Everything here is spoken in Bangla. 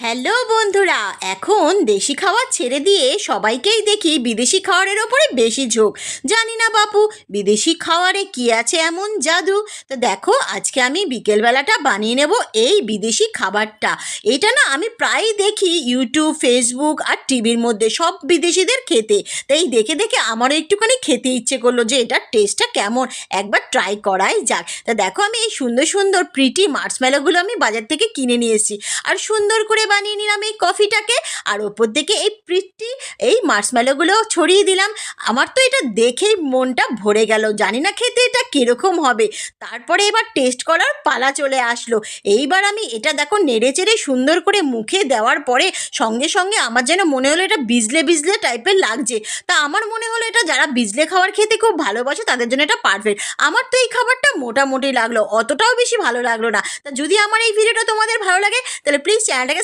হ্যালো বন্ধুরা, এখন দেশি খাবার ছেড়ে দিয়ে সবাইকেই দেখি বিদেশি খাবারের ওপরে বেশি ঝোঁক। জানি না বাপু, বিদেশি খাবারে কি আছে এমন জাদু। তো দেখো, আজকে আমি বিকেলবেলাটা বানিয়ে নেব এই বিদেশি খাবারটা। এটা না আমি প্রায়ই দেখি ইউটিউব, ফেসবুক আর টিভির মধ্যে সব বিদেশিদের খেতে। তাই দেখে দেখে আমারও একটুখানি খেতে ইচ্ছে করলো যে এটার টেস্টটা কেমন, একবার ট্রাই করাই যাক। তা দেখো, আমি এই সুন্দর সুন্দর প্রিটি মার্শমেলোগুলো আমি বাজার থেকে কিনে নিয়ে এসেছি। আর সুন্দর করে বানিয়ে নিলাম এই কফিটাকে, আর ওপর থেকে এই প্রিটি এই মার্শমেলোগুলো ছড়িয়ে দিলাম। আমার তো এটা দেখেই মনটা ভরে গেল, জানি না খেতে এটা কীরকম হবে। তারপরে এবার টেস্ট করার পালা চলে আসলো। এইবার আমি এটা দেখো নেড়ে চেড়ে সুন্দর করে মুখে দেওয়ার পরে সঙ্গে সঙ্গে আমার যেন মনে হলো এটা বিজলে বিজলে টাইপের লাগছে। তা আমার মনে হলো এটা যারা বিজলে খাবার খেতে খুব ভালোবাসে তাদের জন্য এটা পারফেক্ট। আমার তো এই খাবারটা মোটামুটি লাগলো, অতটাও বেশি ভালো লাগলো না। তা যদি আমার এই ভিডিওটা তোমাদের ভালো লাগে তাহলে প্লিজ চ্যানেলটাকে